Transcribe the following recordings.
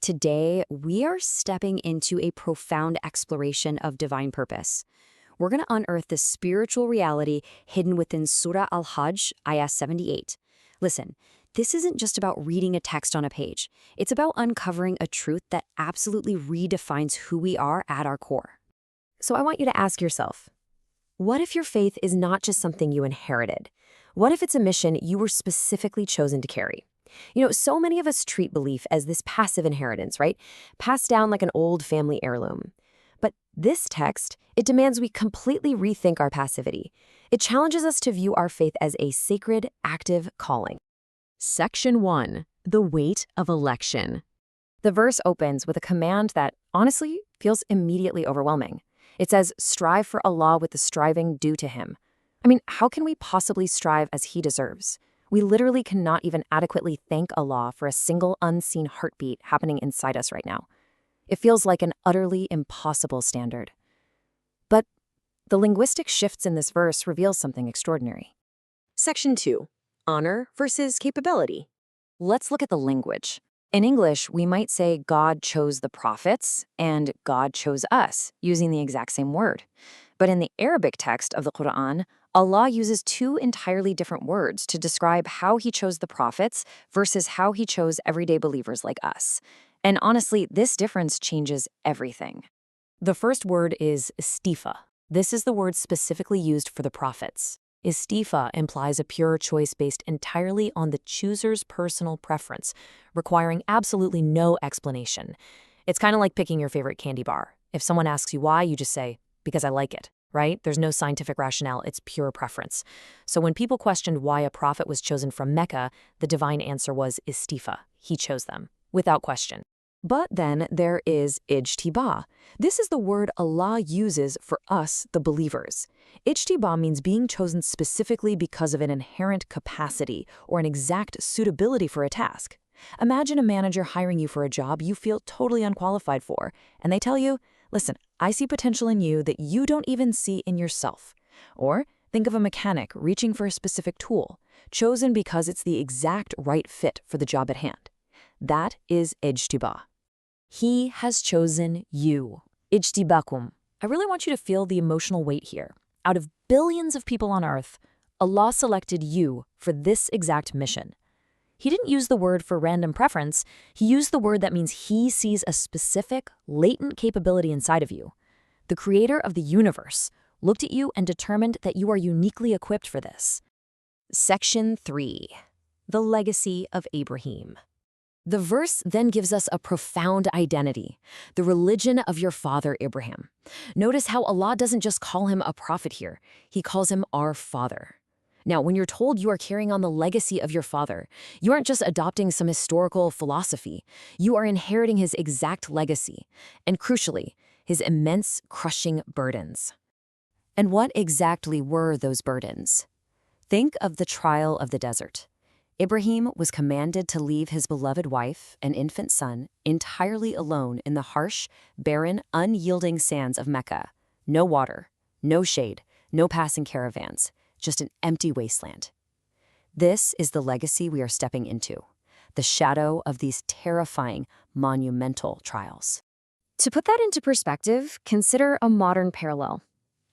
Today, we are stepping into a profound exploration of divine purpose. We're going to unearth the spiritual reality hidden within Surah Al-Hajj, ayah 78. Listen, this isn't just about reading a text on a page. It's about uncovering a truth that absolutely redefines who we are at our core. So I want you to ask yourself, what if your faith is not just something you inherited? What if it's a mission you were specifically chosen to carry? So many of us treat belief as this passive inheritance, right? Passed down like an old family heirloom. But this text, it demands we completely rethink our passivity. It challenges us to view our faith as a sacred, active calling. Section 1. The Weight of Election. The verse opens with a command that, honestly, feels immediately overwhelming. It says, strive for Allah with the striving due to Him. How can we possibly strive as He deserves? We literally cannot even adequately thank Allah for a single unseen heartbeat happening inside us right now. It feels like an utterly impossible standard. But the linguistic shifts in this verse reveal something extraordinary. Section 2. Honor versus capability. Let's look at the language. In English, we might say God chose the prophets and God chose us, using the exact same word. But in the Arabic text of the Quran, Allah uses two entirely different words to describe how He chose the prophets versus how He chose everyday believers like us. And honestly, this difference changes everything. The first word is istifa. This is the word specifically used for the prophets. Istifa implies a pure choice based entirely on the chooser's personal preference, requiring absolutely no explanation. It's kind of like picking your favorite candy bar. If someone asks you why, you just say, because I like it, right? There's no scientific rationale, it's pure preference. So when people questioned why a prophet was chosen from Mecca, the divine answer was istifa. He chose them, without question. But then there is ijtiba. This is the word Allah uses for us, the believers. Ijtiba means being chosen specifically because of an inherent capacity or an exact suitability for a task. Imagine a manager hiring you for a job you feel totally unqualified for, and they tell you, listen, I see potential in you that you don't even see in yourself. Or think of a mechanic reaching for a specific tool, chosen because it's the exact right fit for the job at hand. That is ijtiba. He has chosen you. Ijtibakum. I really want you to feel the emotional weight here. Out of billions of people on earth, Allah selected you for this exact mission. He didn't use the word for random preference. He used the word that means He sees a specific, latent capability inside of you. The creator of the universe looked at you and determined that you are uniquely equipped for this. Section 3. The Legacy of Ibrahim. The verse then gives us a profound identity, the religion of your father Ibrahim. Notice how Allah doesn't just call him a prophet here, He calls him our father. Now, when you're told you are carrying on the legacy of your father, you aren't just adopting some historical philosophy, you are inheriting his exact legacy, and crucially, his immense, crushing burdens. And what exactly were those burdens? Think of the trial of the desert. Ibrahim was commanded to leave his beloved wife and infant son entirely alone in the harsh, barren, unyielding sands of Mecca. No water, no shade, no passing caravans, just an empty wasteland. This is the legacy we are stepping into, the shadow of these terrifying, monumental trials. To put that into perspective, consider a modern parallel.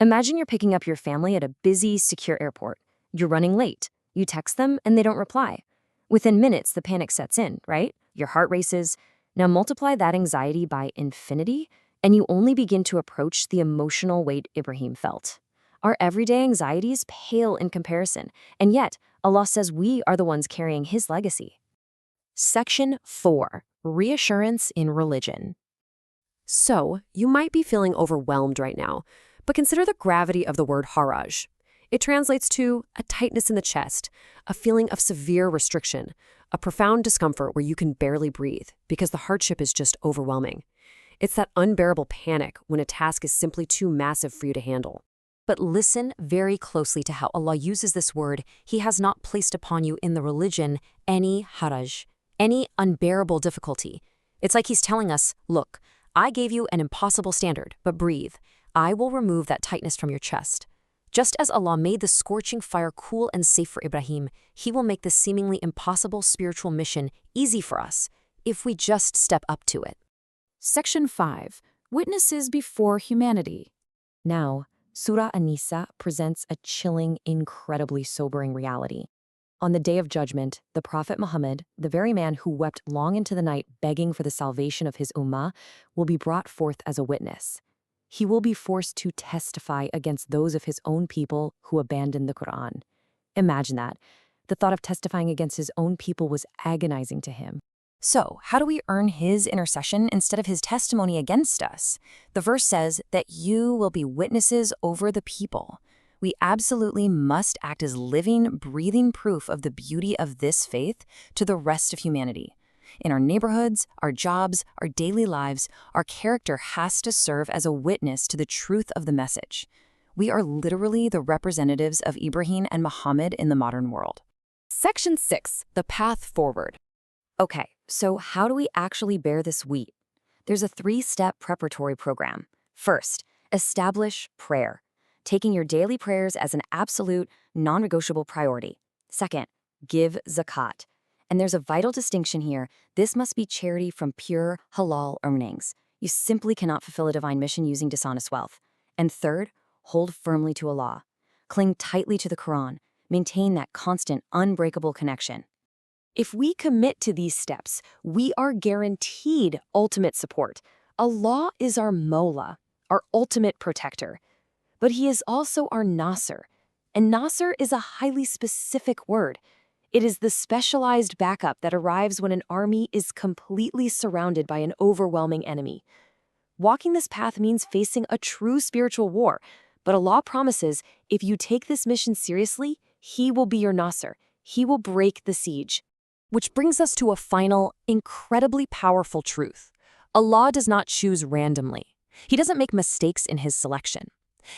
Imagine you're picking up your family at a busy, secure airport. You're running late. You text them and they don't reply. Within minutes, the panic sets in, right? Your heart races. Now multiply that anxiety by infinity, and you only begin to approach the emotional weight Ibrahim felt. Our everyday anxieties pale in comparison, and yet Allah says we are the ones carrying His legacy. Section 4. Reassurance in Religion. So, you might be feeling overwhelmed right now, but consider the gravity of the word haraj. It translates to a tightness in the chest, a feeling of severe restriction, a profound discomfort where you can barely breathe because the hardship is just overwhelming. It's that unbearable panic when a task is simply too massive for you to handle. But listen very closely to how Allah uses this word. He has not placed upon you in the religion any haraj, any unbearable difficulty. It's like He's telling us, look, I gave you an impossible standard, but breathe. I will remove that tightness from your chest. Just as Allah made the scorching fire cool and safe for Ibrahim, He will make the seemingly impossible spiritual mission easy for us. if we just step up to it. Section 5. Witnesses before humanity. Now, Surah An-Nisa presents a chilling, incredibly sobering reality. On the Day of Judgment, the Prophet Muhammad, the very man who wept long into the night begging for the salvation of his Ummah, will be brought forth as a witness. He will be forced to testify against those of his own people who abandoned the Quran. Imagine that. The thought of testifying against his own people was agonizing to him. So, how do we earn his intercession instead of his testimony against us? The verse says that you will be witnesses over the people. We absolutely must act as living, breathing proof of the beauty of this faith to the rest of humanity. In our neighborhoods, our jobs, our daily lives, our character has to serve as a witness to the truth of the message. We are literally the representatives of Ibrahim and Muhammad in the modern world. Section 6. The Path Forward. Okay, so how do we actually bear this weight? There's a 3-step preparatory program. First, establish prayer, taking your daily prayers as an absolute, non-negotiable priority. Second, give zakat. And there's a vital distinction here. This must be charity from pure, halal earnings. You simply cannot fulfill a divine mission using dishonest wealth. And third, hold firmly to Allah. Cling tightly to the Quran. Maintain that constant, unbreakable connection. If we commit to these steps, we are guaranteed ultimate support. Allah is our Mola, our ultimate protector. But He is also our Nasr. And Nasr is a highly specific word. It is the specialized backup that arrives when an army is completely surrounded by an overwhelming enemy. Walking this path means facing a true spiritual war, but Allah promises if you take this mission seriously, He will be your Nasr. He will break the siege. Which brings us to a final, incredibly powerful truth. Allah does not choose randomly. He doesn't make mistakes in His selection.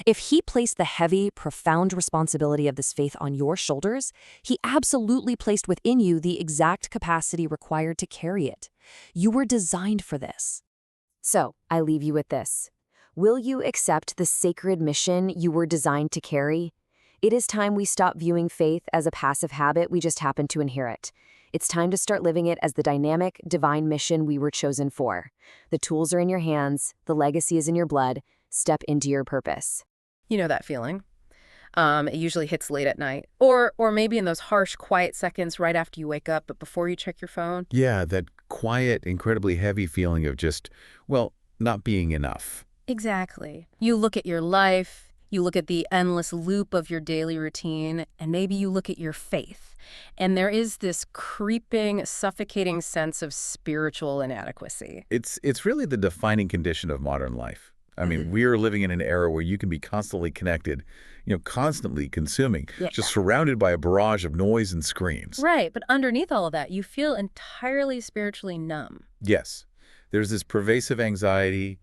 If He placed the heavy, profound responsibility of this faith on your shoulders, He absolutely placed within you the exact capacity required to carry it. You were designed for this. So, I leave you with this. Will you accept the sacred mission you were designed to carry? It is time we stop viewing faith as a passive habit we just happen to inherit. It's time to start living it as the dynamic, divine mission we were chosen for. The tools are in your hands, the legacy is in your blood. Step into your purpose. You know that feeling. It usually hits late at night. Or maybe in those harsh, quiet seconds right after you wake up, but before you check your phone. Yeah, that quiet, incredibly heavy feeling of just, well, not being enough. Exactly. You look at your life, you look at the endless loop of your daily routine, and maybe you look at your faith. And there is this creeping, suffocating sense of spiritual inadequacy. It's really the defining condition of modern life. I mean, we are living in an era where you can be constantly connected, constantly consuming, just surrounded by a barrage of noise and screens. Right, but underneath all of that, you feel entirely spiritually numb. Yes. There's this pervasive anxiety,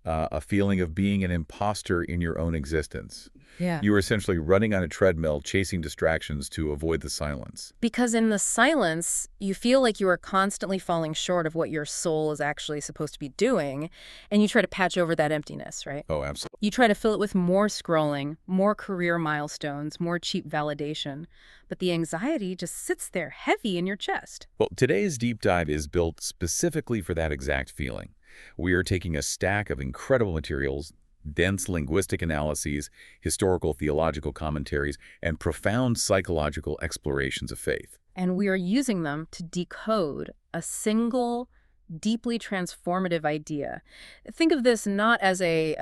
a feeling of being an imposter in your own existence. Yeah. You are essentially running on a treadmill, chasing distractions to avoid the silence. Because in the silence, you feel like you are constantly falling short of what your soul is actually supposed to be doing, and you try to patch over that emptiness, right? Oh, absolutely. You try to fill it with more scrolling, more career milestones, more cheap validation, but the anxiety just sits there heavy in your chest. Well, today's deep dive is built specifically for that exact feeling. We are taking a stack of incredible materials, dense linguistic analyses, historical theological commentaries, and profound psychological explorations of faith. And we are using them to decode a single, deeply transformative idea. Think of this not as a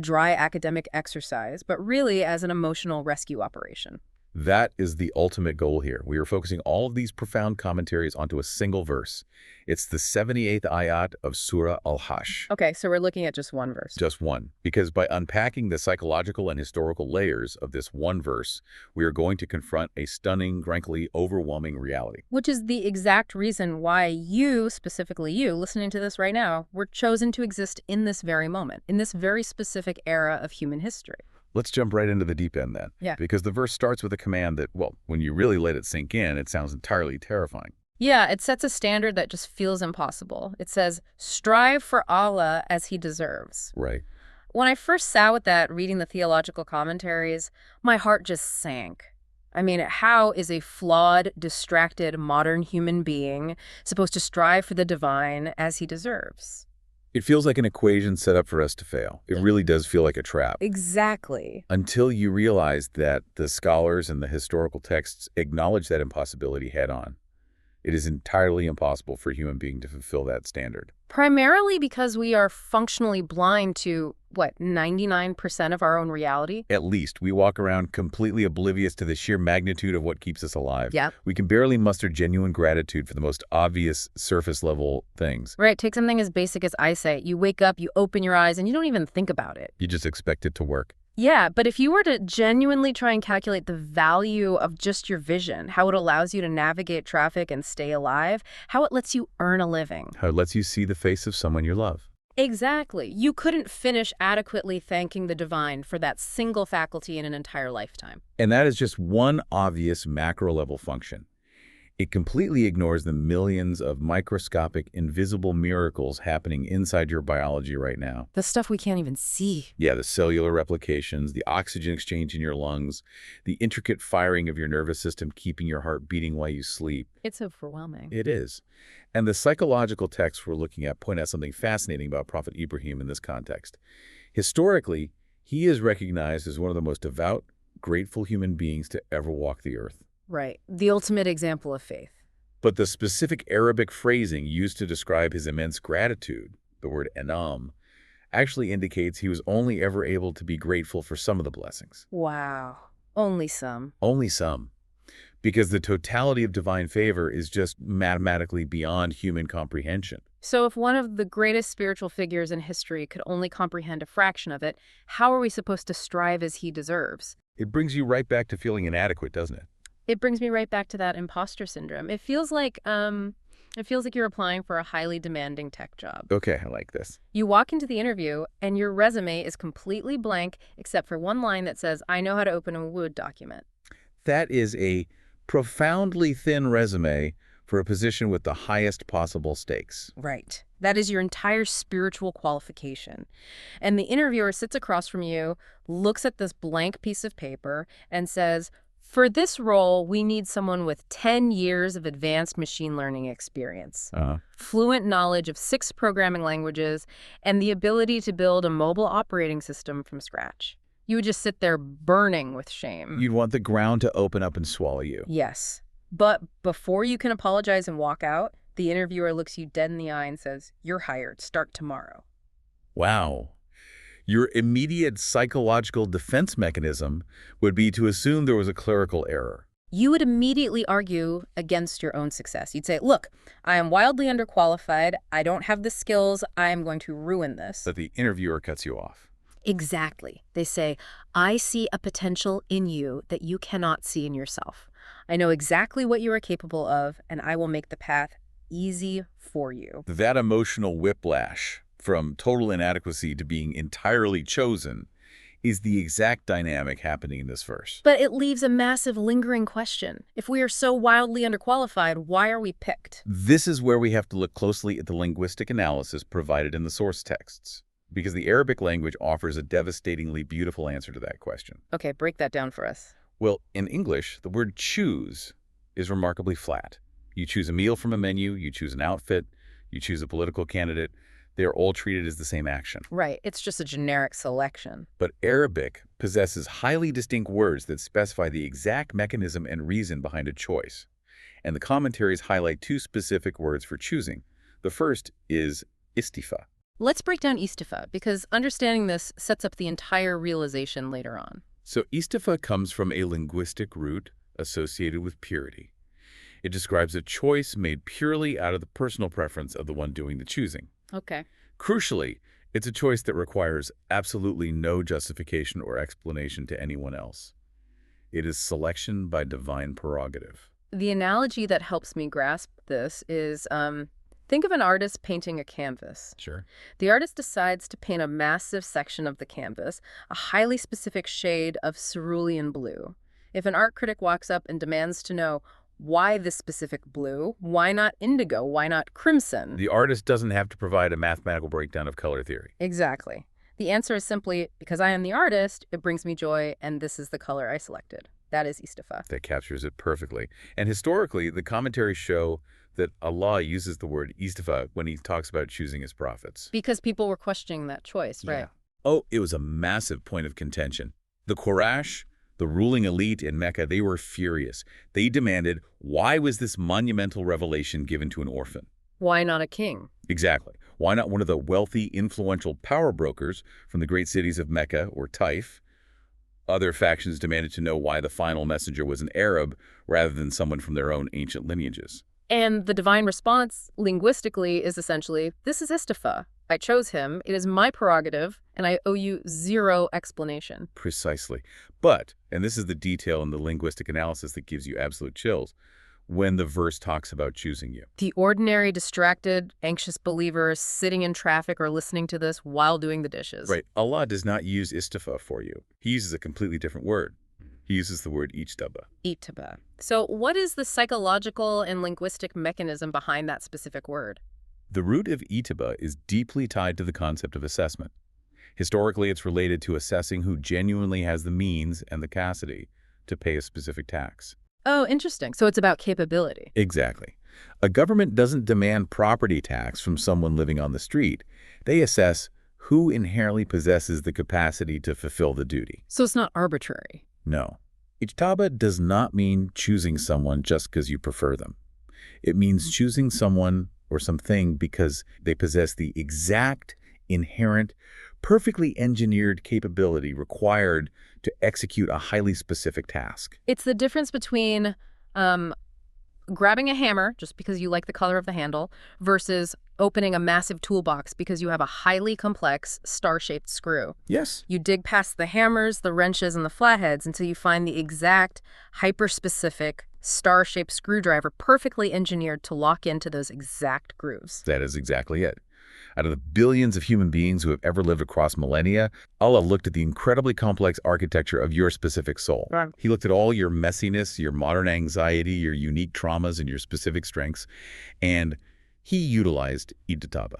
dry academic exercise, but really as an emotional rescue operation. That is the ultimate goal here. We are focusing all of these profound commentaries onto a single verse. It's the 78th ayat of Surah Al-Hajj. Okay, so we're looking at just one verse. Just one. Because by unpacking the psychological and historical layers of this one verse, we are going to confront a stunning, frankly, overwhelming reality. Which is the exact reason why you, specifically you, listening to this right now, were chosen to exist in this very moment, in this very specific era of human history. Let's jump right into the deep end then. Yeah. Because the verse starts with a command that, well, when you really let it sink in, it sounds entirely terrifying. Yeah, it sets a standard that just feels impossible. It says, strive for Allah as He deserves. Right. When I first sat with that, reading the theological commentaries, my heart just sank. I mean, how is a flawed, distracted, modern human being supposed to strive for the divine as he deserves? It feels like an equation set up for us to fail. It really does feel like a trap. Exactly. Until you realize that the scholars and the historical texts acknowledge that impossibility head on. It is entirely impossible for a human being to fulfill that standard. Primarily because we are functionally blind to, 99% of our own reality? At least, we walk around completely oblivious to the sheer magnitude of what keeps us alive. Yep. We can barely muster genuine gratitude for the most obvious surface-level things. Right, take something as basic as eyesight. You wake up, you open your eyes, and you don't even think about it. You just expect it to work. Yeah, but if you were to genuinely try and calculate the value of just your vision, how it allows you to navigate traffic and stay alive, how it lets you earn a living. How it lets you see the face of someone you love. Exactly. You couldn't finish adequately thanking the divine for that single faculty in an entire lifetime. And that is just one obvious macro-level function. It completely ignores the millions of microscopic, invisible miracles happening inside your biology right now. The stuff we can't even see. Yeah, the cellular replications, the oxygen exchange in your lungs, the intricate firing of your nervous system keeping your heart beating while you sleep. It's overwhelming. It is. And the psychological texts we're looking at point out something fascinating about Prophet Ibrahim in this context. Historically, he is recognized as one of the most devout, grateful human beings to ever walk the earth. Right. The ultimate example of faith. But the specific Arabic phrasing used to describe his immense gratitude, the word enam, actually indicates he was only ever able to be grateful for some of the blessings. Wow. Only some. Only some. Because the totality of divine favor is just mathematically beyond human comprehension. So if one of the greatest spiritual figures in history could only comprehend a fraction of it, how are we supposed to strive as he deserves? It brings you right back to feeling inadequate, doesn't it? It brings me right back to that imposter syndrome. It feels like you're applying for a highly demanding tech job. Okay, I like this. You walk into the interview and your resume is completely blank except for one line that says, "I know how to open a Word document." That is a profoundly thin resume for a position with the highest possible stakes. Right. That is your entire spiritual qualification. And the interviewer sits across from you, looks at this blank piece of paper, and says, "For this role, we need someone with 10 years of advanced machine learning experience, fluent knowledge of 6 programming languages, and the ability to build a mobile operating system from scratch." You would just sit there burning with shame. You'd want the ground to open up and swallow you. Yes. But before you can apologize and walk out, the interviewer looks you dead in the eye and says, "You're hired. Start tomorrow." Wow. Your immediate psychological defense mechanism would be to assume there was a clerical error. You would immediately argue against your own success. You'd say, "Look, I am wildly underqualified. I don't have the skills. I am going to ruin this." But the interviewer cuts you off. Exactly. They say, "I see a potential in you that you cannot see in yourself. I know exactly what you are capable of, and I will make the path easy for you." That emotional whiplash from total inadequacy to being entirely chosen is the exact dynamic happening in this verse. But it leaves a massive lingering question. If we are so wildly underqualified, why are we picked? This is where we have to look closely at the linguistic analysis provided in the source texts, because the Arabic language offers a devastatingly beautiful answer to that question. Okay, break that down for us. Well, in English, the word choose is remarkably flat. You choose a meal from a menu, you choose an outfit, you choose a political candidate. They're all treated as the same action. Right, it's just a generic selection. But Arabic possesses highly distinct words that specify the exact mechanism and reason behind a choice. And the commentaries highlight 2 specific words for choosing. The first is istifa. Let's break down istifa, because understanding this sets up the entire realization later on. So istifa comes from a linguistic root associated with purity. It describes a choice made purely out of the personal preference of the one doing the choosing. Okay. Crucially, it's a choice that requires absolutely no justification or explanation to anyone else. It is selection by divine prerogative. The analogy that helps me grasp this is, think of an artist painting a canvas. Sure. The artist decides to paint a massive section of the canvas, a highly specific shade of cerulean blue. If an art critic walks up and demands to know, why this specific blue? Why not indigo? Why not crimson? The artist doesn't have to provide a mathematical breakdown of color theory. Exactly. The answer is simply, because I am the artist, it brings me joy, and this is the color I selected. That is istifa. That captures it perfectly. And historically, the commentaries show that Allah uses the word istifa when he talks about choosing his prophets. Because people were questioning that choice, right? Yeah. Oh, it was a massive point of contention. The Quraysh, the ruling elite in Mecca, they were furious. They demanded, why was this monumental revelation given to an orphan? Why not a king? Exactly. Why not one of the wealthy, influential power brokers from the great cities of Mecca or Taif? Other factions demanded to know why the final messenger was an Arab rather than someone from their own ancient lineages. And the divine response, linguistically, is essentially, this is istifa. I chose him. It is my prerogative, and I owe you zero explanation. Precisely. But, and this is the detail in the linguistic analysis that gives you absolute chills, when the verse talks about choosing you. The ordinary, distracted, anxious believer sitting in traffic or listening to this while doing the dishes. Right. Allah does not use istifa for you. He uses a completely different word. He uses the word ijtaba. Ijtaba. So what is the psychological and linguistic mechanism behind that specific word? The root of ijtaba is deeply tied to the concept of assessment. Historically, it's related to assessing who genuinely has the means and the capacity to pay a specific tax. Oh, interesting. So it's about capability. Exactly. A government doesn't demand property tax from someone living on the street. They assess who inherently possesses the capacity to fulfill the duty. So it's not arbitrary. No. Ijtaba does not mean choosing someone just because you prefer them. It means choosing someone or something because they possess the exact, inherent, perfectly engineered capability required to execute a highly specific task. It's the difference between grabbing a hammer just because you like the color of the handle versus opening a massive toolbox because you have a highly complex star-shaped screw. Yes. You dig past the hammers, the wrenches, and the flatheads until you find the exact, hyper-specific, star-shaped screwdriver perfectly engineered to lock into those exact grooves. That is exactly it. Out of the billions of human beings who have ever lived across millennia, Allah looked at the incredibly complex architecture of your specific soul. Right. He looked at all your messiness, your modern anxiety, your unique traumas, and your specific strengths, and he utilized ijtaba.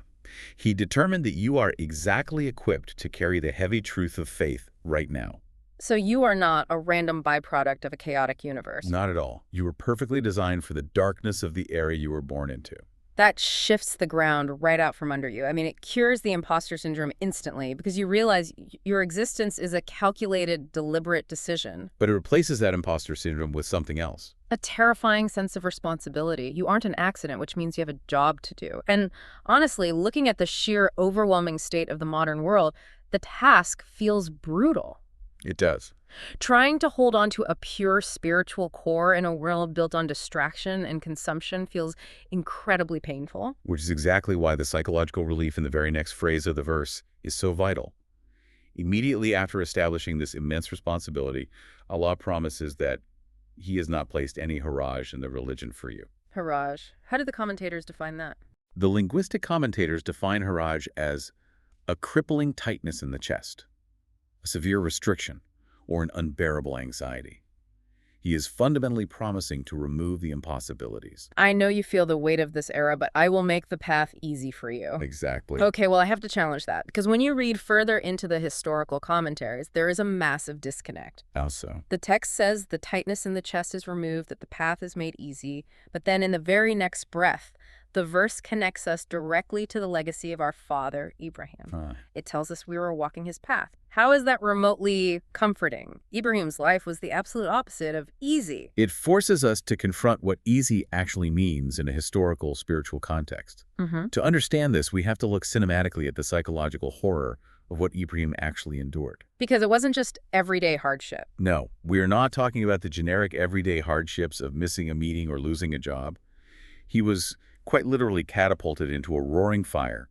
He determined that you are exactly equipped to carry the heavy truth of faith right now. So you are not a random byproduct of a chaotic universe. Not at all. You were perfectly designed for the darkness of the era you were born into. That shifts the ground right out from under you. I mean, it cures the imposter syndrome instantly because you realize your existence is a calculated, deliberate decision. But it replaces that imposter syndrome with something else. A terrifying sense of responsibility. You aren't an accident, which means you have a job to do. And honestly, looking at the sheer overwhelming state of the modern world, the task feels brutal. It does. Trying to hold on to a pure spiritual core in a world built on distraction and consumption feels incredibly painful. Which is exactly why the psychological relief in the very next phrase of the verse is so vital. Immediately after establishing this immense responsibility, Allah promises that He has not placed any haraj in the religion for you. Haraj. How do the commentators define that? The linguistic commentators define haraj as a crippling tightness in the chest, a severe restriction, or an unbearable anxiety. He is fundamentally promising to remove the impossibilities. I know you feel the weight of this era, but I will make the path easy for you. Exactly. Okay, well, I have to challenge that, because when you read further into the historical commentaries, there is a massive disconnect. How so? The text says the tightness in the chest is removed, that the path is made easy, but then in the very next breath, the verse connects us directly to the legacy of our father, Ibrahim. It tells us we were walking his path. How is that remotely comforting? Ibrahim's life was the absolute opposite of easy. It forces us to confront what easy actually means in a historical, spiritual context. To understand this, we have to look cinematically at the psychological horror of what Ibrahim actually endured. Because it wasn't just everyday hardship. No, we are not talking about the generic everyday hardships of missing a meeting or losing a job. He was quite literally catapulted into a roaring fire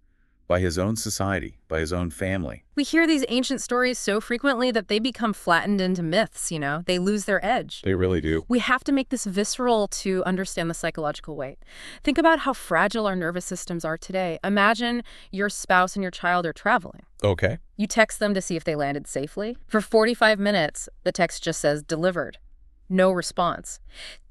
by his own society, by his own family. We hear these ancient stories so frequently that they become flattened into myths, you know? They lose their edge. They really do. We have to make this visceral to understand the psychological weight. Think about how fragile our nervous systems are today. Imagine your spouse and your child are traveling. Okay. You text them to see if they landed safely. For 45 minutes, the text just says delivered. No response.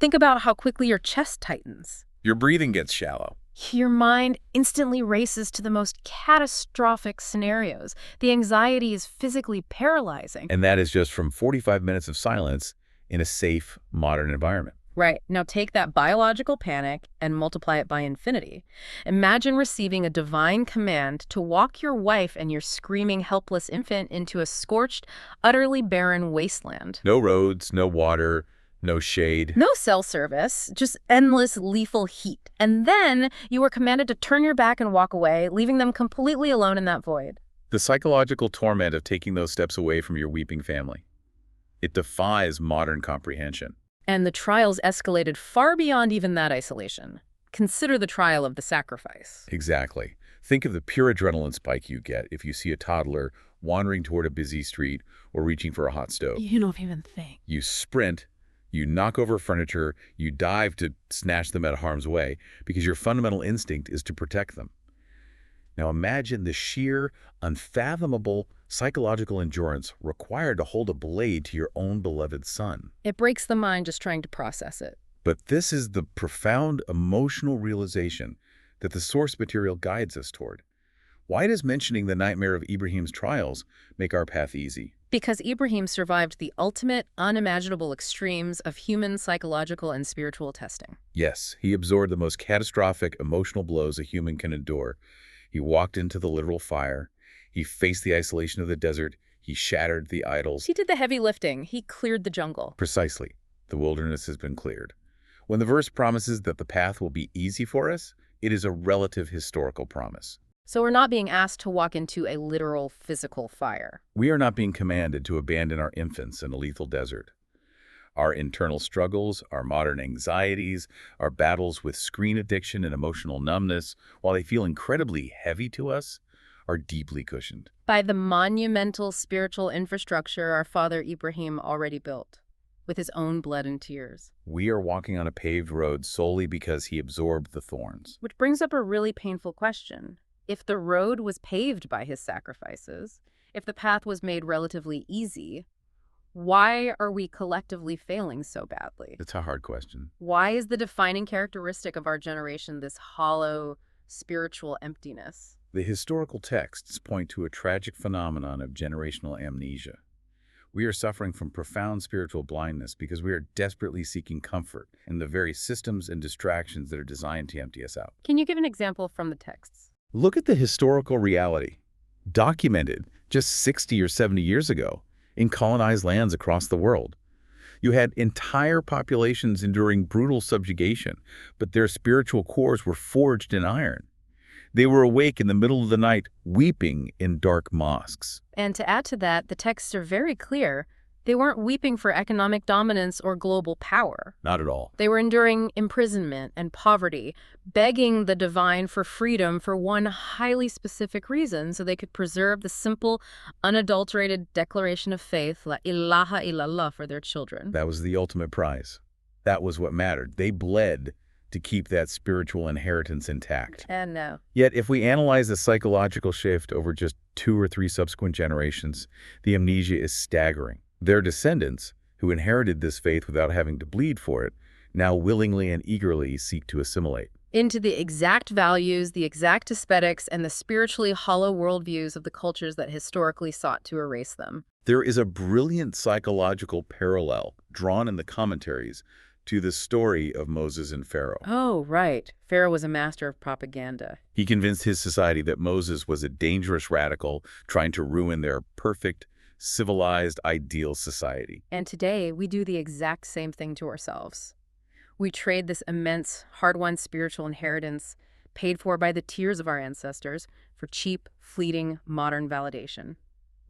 Think about how quickly your chest tightens. Your breathing gets shallow. your mind instantly races to the most catastrophic scenarios. The anxiety is physically paralyzing. And that is just from 45 minutes of silence in a safe, modern environment. Right. Now take that biological panic and multiply it by infinity. Imagine receiving a divine command to walk your wife and your screaming, helpless infant into a scorched, utterly barren wasteland. No roads, no water, no shade. No cell service, just endless lethal heat. And then you were commanded to turn your back and walk away, leaving them completely alone in that void. The psychological torment of taking those steps away from your weeping family. It defies modern comprehension. And the trials escalated far beyond even that isolation. Consider the trial of the sacrifice. Exactly. Think of the pure adrenaline spike you get if you see a toddler wandering toward a busy street or reaching for a hot stove. You don't even think. You sprint, you knock over furniture, you dive to snatch them out of harm's way because your fundamental instinct is to protect them. Now imagine the sheer, unfathomable psychological endurance required to hold a blade to your own beloved son. It breaks the mind just trying to process it. But this is the profound emotional realization that the source material guides us toward. Why does mentioning the nightmare of Ibrahim's trials make our path easy? Because Ibrahim survived the ultimate, unimaginable extremes of human psychological and spiritual testing. Yes, he absorbed the most catastrophic emotional blows a human can endure. He walked into the literal fire. He faced the isolation of the desert. He shattered the idols. He did the heavy lifting. He cleared the jungle. Precisely. The wilderness has been cleared. When the verse promises that the path will be easy for us, it is a relative historical promise. So we're not being asked to walk into a literal physical fire. We are not being commanded to abandon our infants in a lethal desert. Our internal struggles, our modern anxieties, our battles with screen addiction and emotional numbness, while they feel incredibly heavy to us, are deeply cushioned. By the monumental spiritual infrastructure our father Ibrahim already built, with his own blood and tears. We are walking on a paved road solely because he absorbed the thorns. Which brings up a really painful question. If the road was paved by his sacrifices, if the path was made relatively easy, why are we collectively failing so badly? It's a hard question. Why is the defining characteristic of our generation this hollow, spiritual emptiness? The historical texts point to a tragic phenomenon of generational amnesia. We are suffering from profound spiritual blindness because we are desperately seeking comfort in the very systems and distractions that are designed to empty us out. Can you give an example from the texts? Look at the historical reality, documented just 60 or 70 years ago in colonized lands across the world. You had entire populations enduring brutal subjugation, but their spiritual cores were forged in iron. They were awake in the middle of the night, weeping in dark mosques. And to add to that, the texts are very clear. They weren't weeping for economic dominance or global power. Not at all. They were enduring imprisonment and poverty, begging the divine for freedom for one highly specific reason, so they could preserve the simple, unadulterated declaration of faith, La ilaha illallah, for their children. That was the ultimate prize. That was what mattered. They bled to keep that spiritual inheritance intact. And no. Yet, if we analyze the psychological shift over just 2 or 3 subsequent generations, the amnesia is staggering. Their descendants, who inherited this faith without having to bleed for it, now willingly and eagerly seek to assimilate Into the exact values, the exact aesthetics, and the spiritually hollow worldviews of the cultures that historically sought to erase them. There is a brilliant psychological parallel drawn in the commentaries to the story of Moses and Pharaoh. Oh, right. Pharaoh was a master of propaganda. He convinced his society that Moses was a dangerous radical trying to ruin their perfect, civilized, ideal society. And today, we do the exact same thing to ourselves. We trade this immense, hard-won spiritual inheritance, paid for by the tears of our ancestors, for cheap, fleeting, modern validation.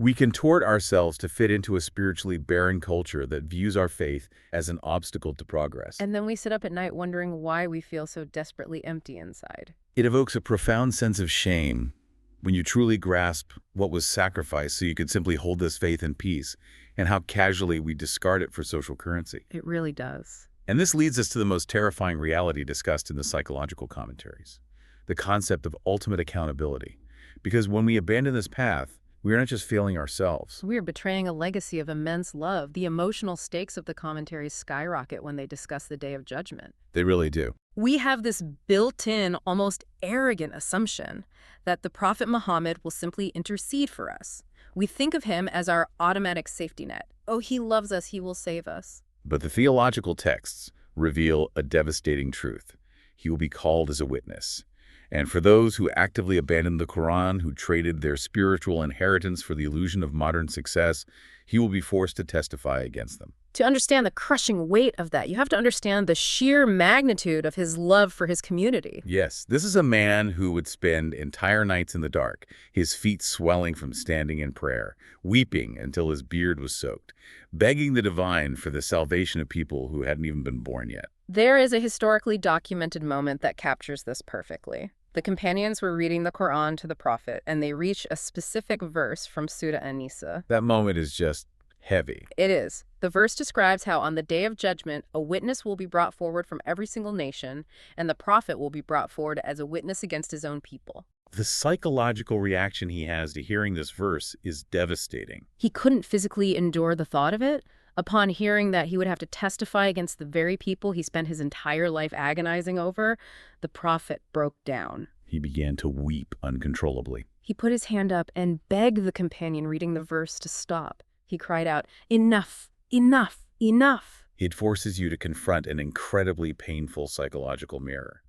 We contort ourselves to fit into a spiritually barren culture that views our faith as an obstacle to progress. And then we sit up at night wondering why we feel so desperately empty inside. It evokes a profound sense of shame when you truly grasp what was sacrificed so you could simply hold this faith in peace, and how casually we discard it for social currency. It really does. And this leads us to the most terrifying reality discussed in the psychological commentaries, the concept of ultimate accountability. Because when we abandon this path, We are not just failing ourselves. We are betraying a legacy of immense love. The emotional stakes of the commentaries skyrocket when they discuss the Day of Judgment. They really do. We have this built-in, almost arrogant assumption that the Prophet Muhammad will simply intercede for us. We think of him as our automatic safety net. Oh, he loves us, he will save us. But the theological texts reveal a devastating truth. He will be called as a witness. And for those who actively abandoned the Quran, who traded their spiritual inheritance for the illusion of modern success, he will be forced to testify against them. To understand the crushing weight of that, you have to understand the sheer magnitude of his love for his community. Yes, this is a man who would spend entire nights in the dark, his feet swelling from standing in prayer, weeping until his beard was soaked, begging the divine for the salvation of people who hadn't even been born yet. There is a historically documented moment that captures this perfectly. The companions were reading the Quran to the Prophet, and they reach a specific verse from Surah An-Nisa. That moment is just heavy. It is. The verse describes how on the Day of Judgment, a witness will be brought forward from every single nation, and the Prophet will be brought forward as a witness against his own people. The psychological reaction he has to hearing this verse is devastating. He couldn't physically endure the thought of it. Upon hearing that he would have to testify against the very people he spent his entire life agonizing over, the Prophet broke down. He began to weep uncontrollably. He put his hand up and begged the companion reading the verse to stop. He cried out, "Enough, enough, enough." It forces you to confront an incredibly painful psychological mirror.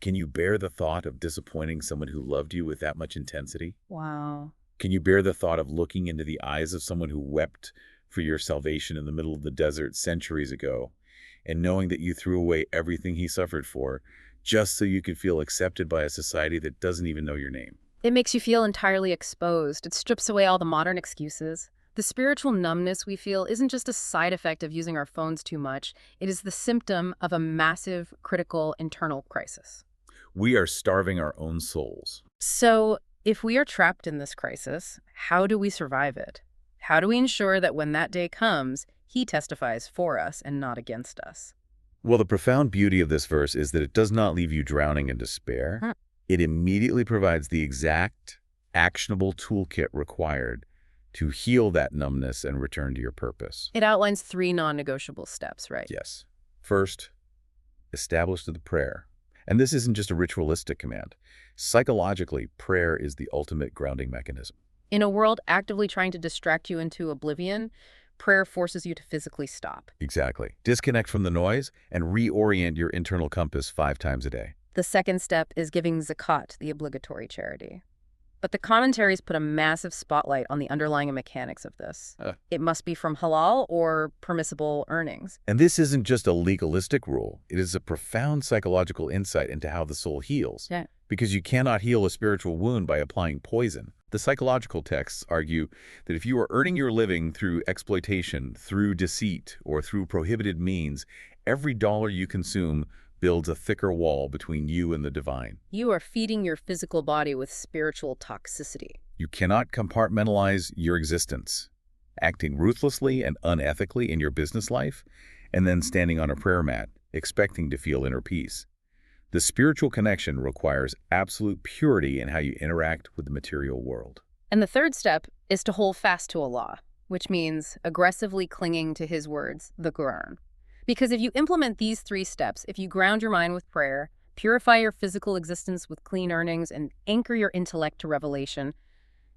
Can you bear the thought of disappointing someone who loved you with that much intensity? Wow. Can you bear the thought of looking into the eyes of someone who wept for your salvation in the middle of the desert centuries ago, and knowing that you threw away everything he suffered for just so you could feel accepted by a society that doesn't even know your name? It makes you feel entirely exposed. It strips away all the modern excuses. The spiritual numbness we feel isn't just a side effect of using our phones too much. It is the symptom of a massive, critical, internal crisis. We are starving our own souls. So, if we are trapped in this crisis, how do we survive it? How do we ensure that when that day comes, he testifies for us and not against us? Well, the profound beauty of this verse is that it does not leave you drowning in despair. It immediately provides the exact, actionable toolkit required to heal that numbness and return to your purpose. It outlines 3 non-negotiable steps, right? Yes. First, establish the prayer. And this isn't just a ritualistic command. Psychologically, prayer is the ultimate grounding mechanism. In a world actively trying to distract you into oblivion, prayer forces you to physically stop. Exactly. Disconnect from the noise and reorient your internal compass 5 times a day. The second step is giving zakat, the obligatory charity. But the commentaries put a massive spotlight on the underlying mechanics of this. It must be from halal or permissible earnings. And this isn't just a legalistic rule. It is a profound psychological insight into how the soul heals. Yeah. Because you cannot heal a spiritual wound by applying poison. The psychological texts argue that if you are earning your living through exploitation, through deceit, or through prohibited means, every dollar you consume builds a thicker wall between you and the divine. You are feeding your physical body with spiritual toxicity. You cannot compartmentalize your existence, acting ruthlessly and unethically in your business life, and then standing on a prayer mat, expecting to feel inner peace. The spiritual connection requires absolute purity in how you interact with the material world. And the third step is to hold fast to Allah, which means aggressively clinging to his words, the Quran. Because if you implement these 3 steps, if you ground your mind with prayer, purify your physical existence with clean earnings, and anchor your intellect to revelation,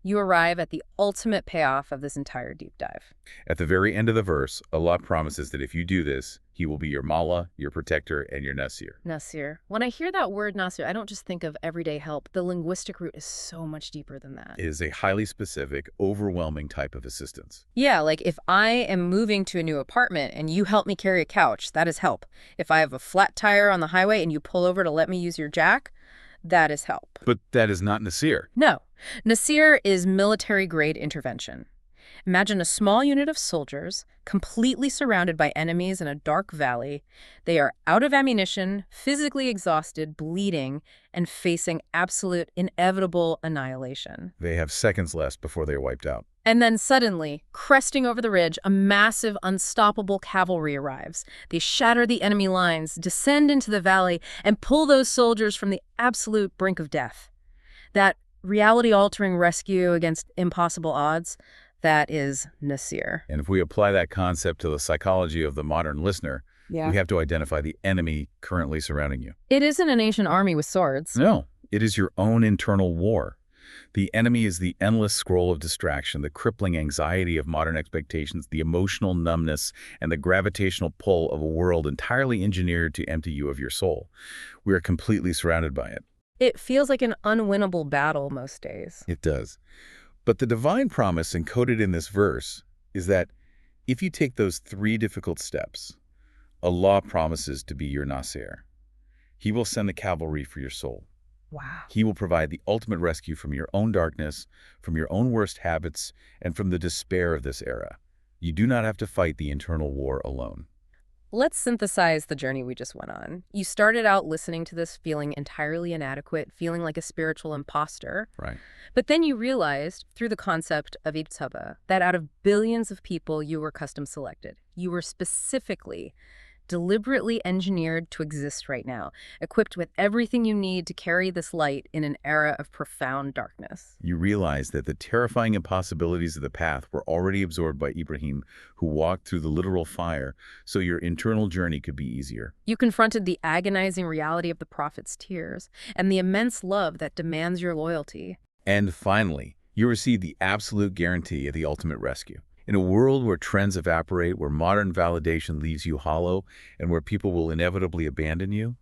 you arrive at the ultimate payoff of this entire deep dive. At the very end of the verse, Allah promises that if you do this, he will be your Mawla, your protector, and your Nasir. Nasir. When I hear that word Nasir, I don't just think of everyday help. The linguistic root is so much deeper than that. It is a highly specific, overwhelming type of assistance. Yeah, like if I am moving to a new apartment and you help me carry a couch, that is help. If I have a flat tire on the highway and you pull over to let me use your jack, that is help. But that is not Nasir. No. Nasir is military-grade intervention. Imagine a small unit of soldiers completely surrounded by enemies in a dark valley. They are out of ammunition, physically exhausted, bleeding, and facing absolute, inevitable annihilation. They have seconds left before they are wiped out. And then suddenly, cresting over the ridge, a massive, unstoppable cavalry arrives. They shatter the enemy lines, descend into the valley, and pull those soldiers from the absolute brink of death. That reality-altering rescue against impossible odds, that is Nasir. And if we apply that concept to the psychology of the modern listener, Yeah. we have to identify the enemy currently surrounding you. It isn't an ancient army with swords. No, it is your own internal war. The enemy is the endless scroll of distraction, the crippling anxiety of modern expectations, the emotional numbness, and the gravitational pull of a world entirely engineered to empty you of your soul. We are completely surrounded by it. It feels like an unwinnable battle most days. It does. But the divine promise encoded in this verse is that if you take those 3 difficult steps, Allah promises to be your Nasir. He will send the cavalry for your soul. Wow. He will provide the ultimate rescue from your own darkness, from your own worst habits, and from the despair of this era. You do not have to fight the internal war alone. Let's synthesize the journey we just went on. You started out listening to this feeling entirely inadequate, feeling like a spiritual imposter. Right. But then you realized, through the concept of ijtaba, that out of billions of people, you were custom selected. You were specifically, deliberately engineered to exist right now, equipped with everything you need to carry this light in an era of profound darkness. You realize that the terrifying impossibilities of the path were already absorbed by Ibrahim, who walked through the literal fire, so your internal journey could be easier. You confronted the agonizing reality of the prophet's tears and the immense love that demands your loyalty. And finally, you received the absolute guarantee of the ultimate rescue. In a world where trends evaporate, where modern validation leaves you hollow, and where people will inevitably abandon you,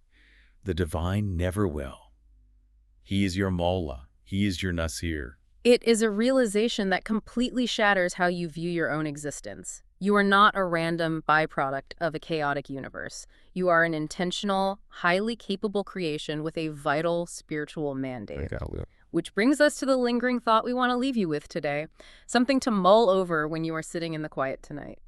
the divine never will. He is your Mawla. He is your Nasir. It is a realization that completely shatters how you view your own existence. You are not a random byproduct of a chaotic universe. You are an intentional, highly capable creation with a vital spiritual mandate. Which brings us to the lingering thought we want to leave you with today, something to mull over when you are sitting in the quiet tonight.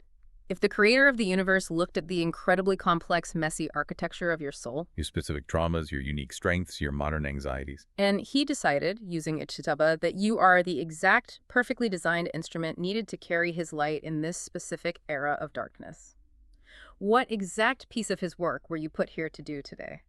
If the creator of the universe looked at the incredibly complex, messy architecture of your soul, Your specific traumas, your unique strengths, your modern anxieties, and he decided, using Ijtaba, that you are the exact, perfectly designed instrument needed to carry his light in this specific era of darkness, what exact piece of his work were you put here to do today?